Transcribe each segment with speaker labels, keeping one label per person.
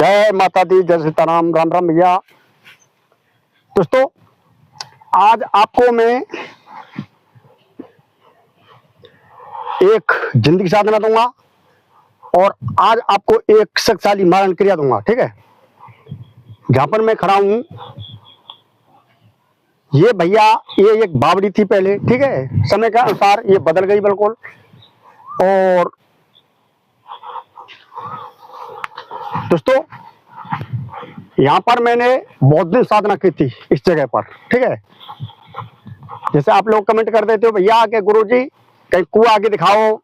Speaker 1: जय माता दी, जय सीताराम, राम राम भैया। दोस्तों, आज आपको मैं एक जिंदगी साधना दूंगा और आज आपको एक शक्तिशाली मारण क्रिया दूंगा। ठीक है, जहां पर मैं खड़ा हूं ये भैया, ये एक बावड़ी थी पहले। ठीक है, समय के अनुसार ये बदल गई बिल्कुल। और दोस्तों, यहाँ पर मैंने बहुत दिन साधना की थी इस जगह पर। ठीक है, जैसे आप लोग कमेंट कर देते हो भैया कि गुरुजी कहीं कुआं आगे दिखाओ,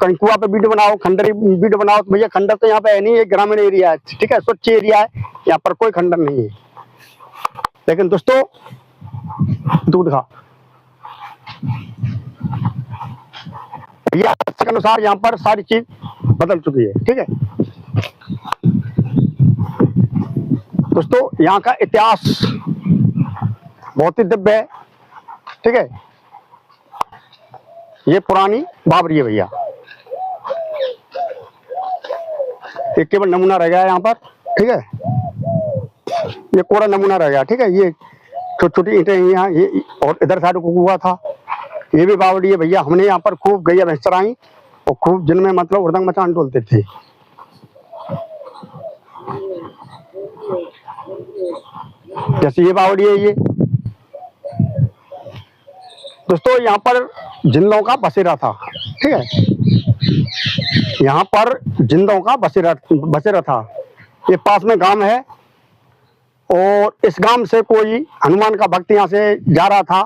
Speaker 1: कहीं कुआं पे वीडियो बनाओ, खंडर वीडियो बनाओ। तो भैया खंडर तो यहाँ पे है नहीं, ये ग्रामीण एरिया है। ठीक है, स्वच्छ एरिया है, यहाँ पर कोई खंडर नहीं है। लेकिन दोस्तों, दूध दिखा भैया, के अनुसार यहाँ पर सारी चीज बदल चुकी है। ठीक है दोस्तों, यहाँ का इतिहास बहुत ही दिव्य है। ठीक है, ये पुरानी बाबरी है भैया, एक केवल नमूना रह गया है यहाँ पर। ठीक है, ये कोरा नमूना रह गया। ठीक है, ये छोटी छोटी ईंटें यहाँ, ये और इधर साइड को कुआं था। ये भी बावड़ी है भैया। हमने यहाँ पर खूब गैया भैंस चराई और खूब जिनमें मतलब उड़दंग मचान डोलते थे। जैसे ये बावड़ी है ये दोस्तों, यहाँ पर जिंदों का बसेरा था। ठीक है, यहाँ पर जिंदों का बसेरा था। ये पास में गांव है और इस गांव से कोई हनुमान का भक्त यहाँ से जा रहा था,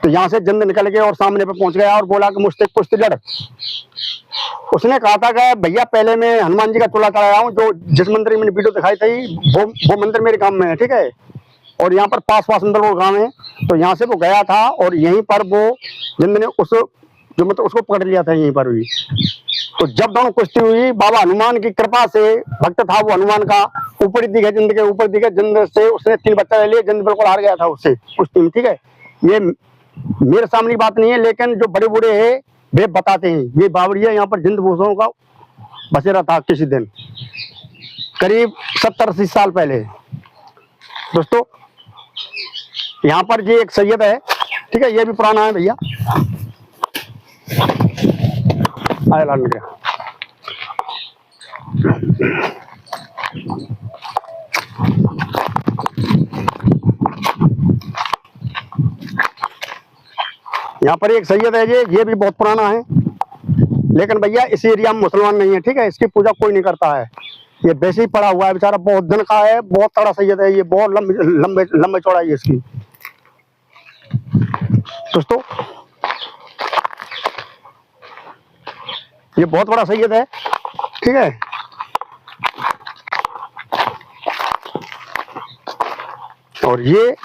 Speaker 1: तो यहाँ से जिंद निकल गया और सामने पे पहुंच गया और बोला कि मुझसे कुश्ती लड़। उसने कहा था कि भैया पहले मैं हनुमान जी का टोला चढ़ाया हूँ, जो जिस मंदिर में मैंने वीडियो दिखाई थी वो मंदिर मेरे गांव में है। ठीक है, और यहाँ पर पास अंदर गांव है, तो यहाँ से वो गया था और यहीं पर वो जिंद ने जो मतलब उसको पकड़ लिया था यहीं पर हुई। तो जब दोनों कुश्ती हुई, बाबा हनुमान की कृपा से, भक्त था वो हनुमान का, ऊपर दिखे जिंद के, ऊपर दिखे जिंद से उसने 3 बच्चा ले लिए। जिंद बिल्कुल हार गया था उससे कुश्ती में। ठीक है, ये मेरे सामने बात नहीं है, लेकिन जो बड़े बूढ़े हैं वे बताते हैं। ये बावड़िया यहाँ पर जिंद भूषणों का बसेरा था किसी दिन, करीब 70-80 साल पहले। दोस्तों, यहाँ पर ये एक सैयद है। ठीक है, ये भी पुराना है भैया। आया लाल गया। यहाँ पर एक सैयद है, ये भी बहुत पुराना है। लेकिन भैया इस एरिया में मुसलमान नहीं है। ठीक है, इसकी पूजा कोई नहीं करता है। ये वैसे ही पड़ा हुआ है बेचारा, बहुत दिन का है, बहुत तगड़ा सैयद है ये, बहुत लंबे चौड़ाई है इसकी। दोस्तों, ये बहुत बड़ा सैयद है। ठीक है, और ये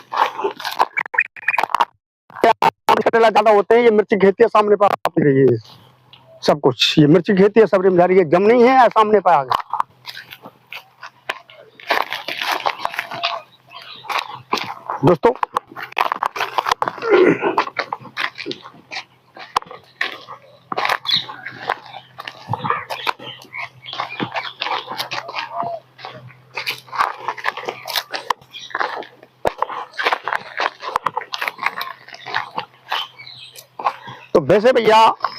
Speaker 1: ज्यादा होते हैं। ये मिर्ची खेती है, सामने पर आप रही है सब कुछ। ये मिर्ची खेती है, सबरी में जा रही है, जम नहीं है, सामने पर आ गया। दोस्तों, तो वैसे भैया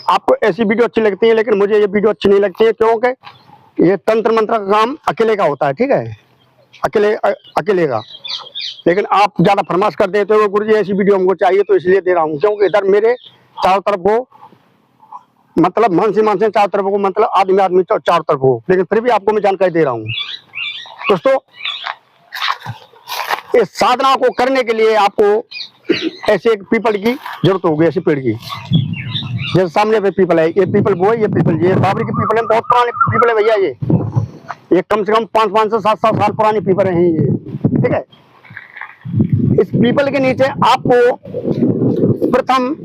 Speaker 1: आपको ऐसी वीडियो अच्छी लगती है, लेकिन मुझे ये वीडियो अच्छी नहीं लगती है, क्योंकि ये तंत्र मंत्र का काम अकेले का होता है। ठीक है, अकेले का। लेकिन आप ज्यादा फरमाश कर देते हो गुरुजी ऐसी वीडियो हमको चाहिए, तो इसलिए दे रहा हूँ, क्योंकि इधर मेरे चारों तरफ हो, मतलब मन से चारों तरफ हो, मतलब आदमी चारों तरफ हो, लेकिन फिर भी आपको मैं जानकारी दे रहा हूँ। दोस्तों, इस साधना को करने के लिए आपको ऐसे एक पीपल की जरूरत होगी, ऐसे पेड़ की। जैसे सामने पे पीपल है, ये पीपल वो है, ये पीपल, ये बाबरी की पीपल है, बहुत पुराने पीपल है भैया। ये कम से कम 500 से 700 साल पुरानी पीपल है ये। ठीक है, इस पीपल के नीचे आपको प्रथम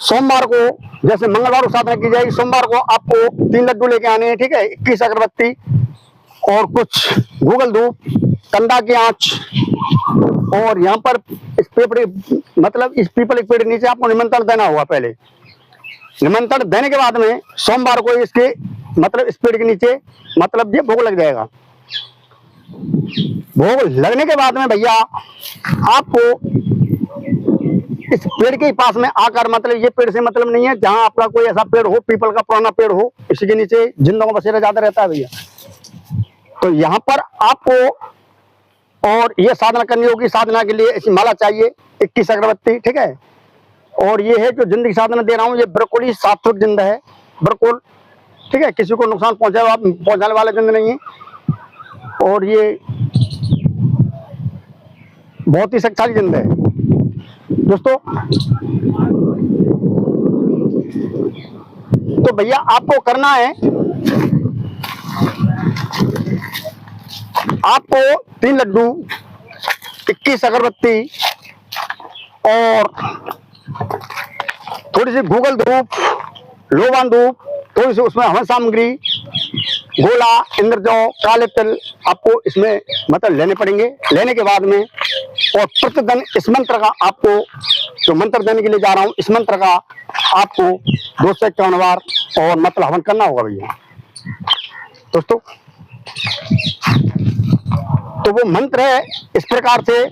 Speaker 1: सोमवार को, जैसे मंगलवार को साधना की जाएगी, सोमवार को आपको 3 लड्डू लेके आने हैं। ठीक है, 21 अगरबत्ती और कुछ गूगल धूप, कंदा की आंच, और यहाँ पर इस पेड़, मतलब इस पीपल के पेड़ नीचे आपको निमंत्रण देना होगा। पहले निमंत्रण देने के बाद में सोमवार को इसके मतलब इस पेड़ के नीचे मतलब ये भोग लग जाएगा। भोग लगने के बाद में भैया आपको इस पेड़ के पास में आकर, मतलब ये पेड़ से मतलब नहीं है, जहां आपका कोई ऐसा पेड़ हो, पीपल का पुराना पेड़ हो, इसी के नीचे जिंदों का बसेरा ज्यादा रहता है भैया। तो यहाँ पर आपको और ये साधना करनी होगी। साधना के लिए ऐसी माला चाहिए 21 अगरबत्ती, ठीक है। और ये है जो जिंदगी साधना दे रहा हूँ, ये बिल्कुल ही सात्विक जिंद है, बिल्कुल, ठीक है। किसी को नुकसान पहुंचाने वाला जिंद नहीं है। और ये बहुत ही शक्तिशाली जिंद है दोस्तों। तो भैया आपको करना है, आपको 3 लड्डू, 21 अगरबत्ती और थोड़ी सी गूगल धूप, लोबान धूप, थोड़ी सी उसमें हवन सामग्री, गोला, इंद्रजौ, काले तिल आपको इसमें मतलब लेने पड़ेंगे। लेने के बाद में और प्रतिदिन इस मंत्र का, आपको जो मंत्र देने के लिए जा रहा हूं, इस मंत्र का आपको 2 से 51 बार और मतलब हवन करना होगा भैया दोस्तों। तो वो मंत्र है इस प्रकार से,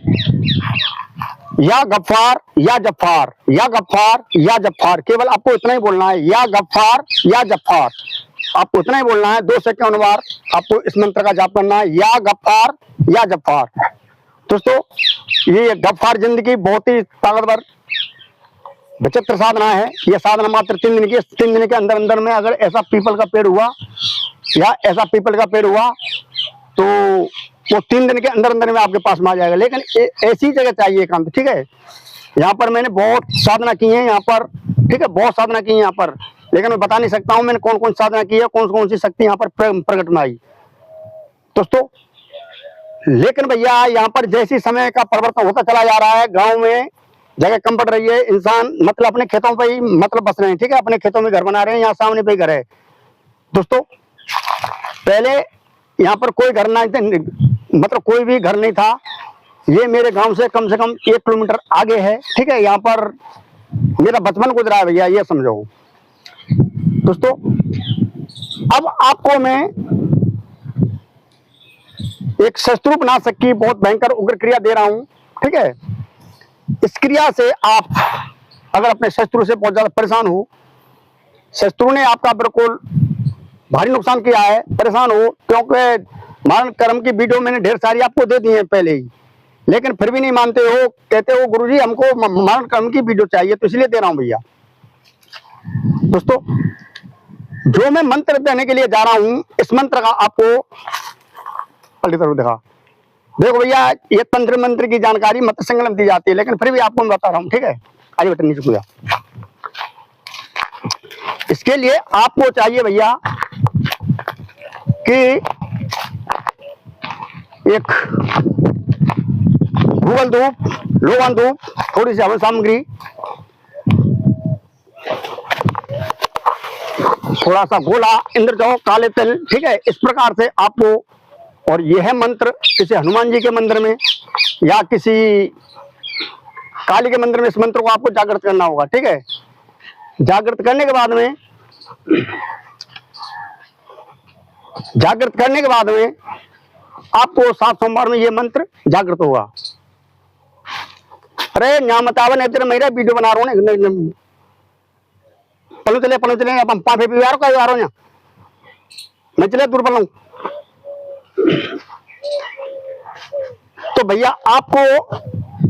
Speaker 1: या गफ्फार या जफ्फार, या गफ्फार या जफ्फार। केवल आपको इतना ही बोलना है, या गफ्फार या जफ्फार, आपको इतना ही बोलना है। 2 से 51 बार आपको इस मंत्र का जाप करना है, या गफ्फार या जफ्फार दोस्तों। ये गफ्फार जिंदगी बहुत ही ताकतवर विचित्र साधना है। ये साधना मात्र 3 दिन की, 3 दिन के अंदर अंदर में अगर ऐसा पीपल का पेड़ हुआ या ऐसा पीपल का पेड़ हुआ तो वो 3 दिन के अंदर अंदर में आपके पास में आ जाएगा। लेकिन ऐसी जगह चाहिए काम, ठीक है। यहाँ पर मैंने बहुत साधना की है यहाँ पर, ठीक है, बहुत साधना की है यहाँ पर, लेकिन मैं बता नहीं सकता हूँ मैंने कौन कौन साधना की है, कौन कौन सी शक्ति यहाँ पर प्रकट में आई दोस्तों। लेकिन भैया यहाँ पर जैसी समय का परिवर्तन होता चला जा रहा है, गाँव में जगह कम पड़ रही है, इंसान मतलब अपने खेतों पर ही मतलब बस रहे हैं, ठीक है, अपने खेतों में घर बना रहे हैं, यहाँ सामने पे ही घर है दोस्तों। पहले यहाँ पर कोई घर नहीं, मतलब कोई भी घर नहीं था। ये मेरे गांव से कम 1 किलोमीटर आगे है, ठीक है। यहाँ पर मेरा बचपन गुजरा है भैया, ये समझो दोस्तों। अब आपको मैं एक शत्रुप नाशक की बहुत भयंकर उग्र क्रिया दे रहा हूं, ठीक है। इस क्रिया से आप अगर अपने शत्रु से बहुत ज्यादा परेशान हो, शत्रु ने आपका बिल्कुल भारी नुकसान किया है, परेशान हो, क्योंकि मरण कर्म की वीडियो मैंने ढेर सारी आपको दे दी है पहले ही, लेकिन फिर भी नहीं मानते हो, कहते हो गुरुजी हमको मरण कर्म की वीडियो चाहिए, तो इसलिए दे रहा हूं भैया दोस्तों। जो मैं मंत्र देने के लिए जा रहा हूं, इस मंत्र का आपको दिखा देखो भैया, ये तंत्र मंत्र की जानकारी मत संगलम दी जाती है, लेकिन फिर भी आपको मैं बता रहा हूं, ठीक है। आइए बेटा नीचे कूदा। इसके लिए आपको चाहिए भैया कि एक गूगल धूप, लोबान धूप, थोड़ी सी हवन सामग्री, थोड़ा सा गोला, इंद्रजौ, काले तिल, ठीक है। इस प्रकार से आपको, और यह है मंत्र किसी हनुमान जी के मंदिर में या किसी काली के मंदिर में इस मंत्र को आपको जागृत करना होगा, ठीक है। जागृत करने के बाद में आपको 7 सोमवार में ये मंत्र जागृत होगा। अरे न्यामतावन तेरे मेरा वीडियो बना रहा हूँ, पलू चले अब हम पाफे भी आ रहा हूँ, मैं चले दूर पलू। तो भैया आपको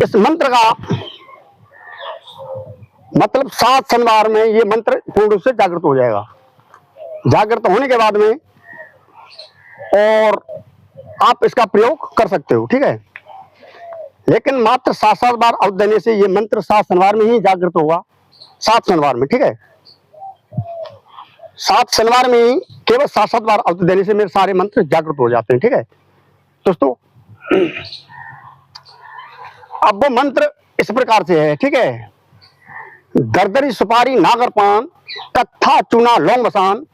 Speaker 1: इस मंत्र का मतलब 7 शनिवार में ये मंत्र पूर्ण रूप से जागृत हो जाएगा। जागृत होने के बाद में और आप इसका प्रयोग कर सकते हो, ठीक है। लेकिन मात्र 7 बार अवधि देने से ये मंत्र 7 शनिवार में ही जागृत होगा, 7 शनिवार में, ठीक है। 7 शनिवार में ही केवल 7 बार अवधि देने से मेरे सारे मंत्र जागृत हो जाते हैं, ठीक है दोस्तों। अब वो मंत्र इस प्रकार से है, ठीक है। दरदरी सुपारी नागर पान, कत्था चूना लौंग बसान,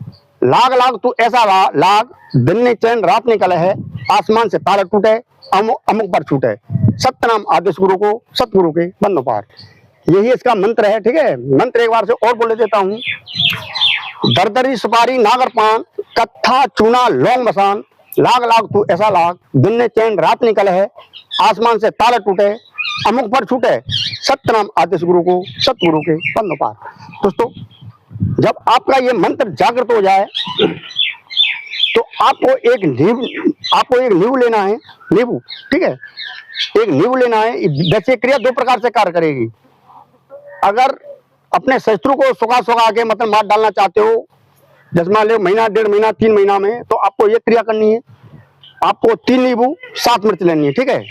Speaker 1: लाग लाग तू ऐसा लाग, दिन ने चैन रात ने कलह है, आसमान से तारा टूटे, अमुक पर छूटे, सत्यनाम आदेश गुरु को सतगुरु के बंदो पार। यही इसका मंत्र है, ठीक है। मंत्र एक बार से और बोल देता हूं। दरदरी सुपारी नागर पान, कत्था चूना लौंग मसान, लाग लाग तू ऐसा लाग, दिन ने चैन रात निकल है, आसमान से तारे टूटे, अमुक पर छूटे, सत्यनाम आदेश गुरु को, सतगुरु के पन्नों पार। दोस्तों, जब आपका ये मंत्र जागृत हो जाए तो आपको एक नींबू लेना है, नींबू, ठीक है, एक नींबू लेना है। वैसे क्रिया दो प्रकार से कार्य करेगी। अगर अपने शत्रु को सुखा के मतलब मार डालना चाहते हो, जैसे मान लो महीना, 1.5 महीना, 3 महीना में, तो आपको ये क्रिया करनी है। आपको 3 नींबू 7 मिर्च लेनी है, ठीक है।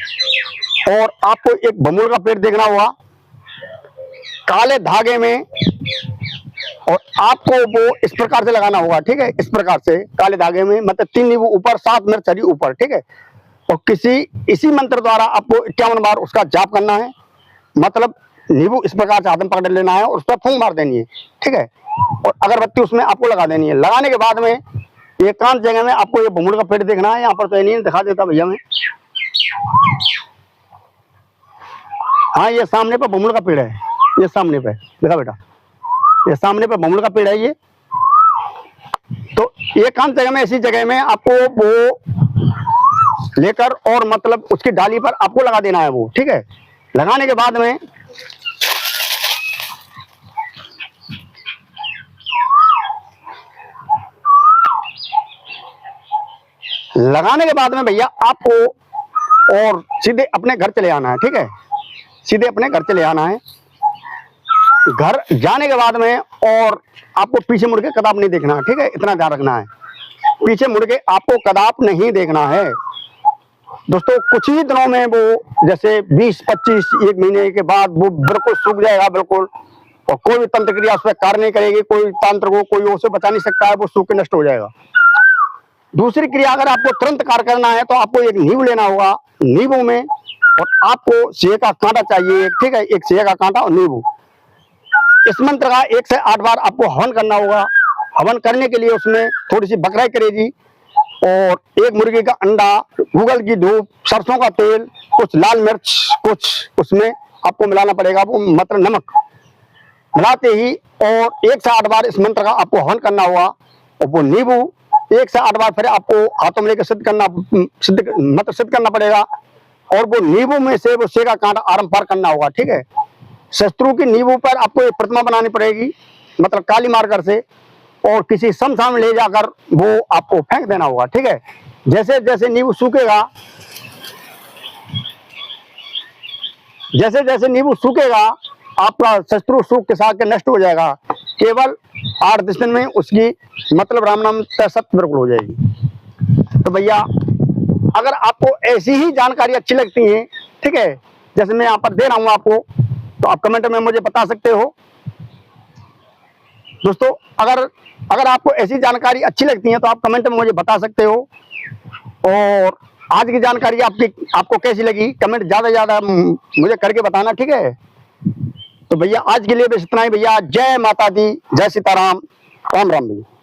Speaker 1: और आपको एक बमुल का पेड़ देखना होगा काले धागे में, और आपको वो इस प्रकार से लगाना होगा, ठीक है, इस प्रकार से काले धागे में, मतलब 3 नींबू ऊपर, 7 मिर्च हरी ऊपर, ठीक है। और इसी मंत्र द्वारा आपको 51 बार उसका जाप करना है। मतलब नींबू इस प्रकार से हाथ में पकड़ लेना है और उस पर फूंक मार देनी है, ठीक है। और अगरबत्ती उसमें आपको लगा देनी है। लगाने के बाद में एकांत जगह में आपको ये बमुल का पेड़ देखना है। यहाँ पर तो नहीं दिखा देता भैया मैं, हाँ ये सामने पर बमुल का पेड़ है, ये सामने पे देखा बेटा, ये सामने पे बमुल का पेड़ है ये। तो एकांत जगह में, ऐसी जगह में आपको वो लेकर और मतलब उसकी डाली पर आपको लगा देना है वो, ठीक है। लगाने के बाद में भैया आपको और सीधे अपने घर चले आना है, ठीक है, सीधे अपने घर चले आना है। घर जाने के बाद में और आपको पीछे मुड़ के कदाप नहीं देखना है, ठीक है, इतना ध्यान रखना है। पीछे मुड़ के आपको कदाप नहीं देखना है। दोस्तों, कुछ ही दिनों में वो जैसे 20, 25, 1 महीने के बाद वो बिल्कुल सूख जाएगा, बिल्कुल, और कोई भी तंत्र क्रिया उस पर कार्य नहीं करेगी। कोई तंत्र को कोई उसे बचा नहीं सकता है, वो सूख के नष्ट हो जाएगा। दूसरी क्रिया अगर आपको तुरंत कार्य करना है तो आपको एक नींबू लेना होगा। नींबू में और आपको सेब का कांटा चाहिए, ठीक है, एक सेब का कांटा और नींबू। इस मंत्र का 1 से 8 बार आपको हवन करना होगा। हवन करने के लिए उसमें थोड़ी सी बकराई करेगी और 1 मुर्गी का अंडा, गूगल की धूप, सरसों का तेल, कुछ लाल मिर्च, कुछ उसमें आपको मिलाना पड़ेगा, वो मतलब नमक मिलाते ही, और 1 से 8 बार इस मंत्र का आपको हवन करना होगा। और वो नींबू 1 से 8 बार फिर आपको हाथों में लेकर सिद्ध करना पड़ेगा। और वो नींबू में से वो सेब का कांटा आरम पार करना होगा, ठीक है। शत्रु की नींबू पर आपको एक प्रतिमा बनानी पड़ेगी, मतलब काली मार्कर से, और किसी शमशान में ले जाकर वो आपको फेंक देना होगा, ठीक है। जैसे जैसे नींबू सूखेगा, जैसे जैसे नींबू सूखेगा, आपका शत्रु सूख के साथ के नष्ट हो जाएगा। केवल 8-10 दिन में उसकी मतलब राम नाम सत्य बिल्कुल हो जाएगी। तो भैया, अगर आपको ऐसी ही जानकारी अच्छी लगती है, ठीक है, जैसे मैं यहाँ पर दे रहा हूँ आपको, तो आप कमेंट में मुझे बता सकते हो। दोस्तों, अगर आपको ऐसी जानकारी अच्छी लगती है तो आप कमेंट में मुझे बता सकते हो। और आज की जानकारी आपको कैसी लगी, कमेंट ज़्यादा से ज़्यादा मुझे करके बताना, ठीक है। तो भैया आज के लिए बस इतना ही भैया। जय माता दी, जय सीताराम, राम राम भैया।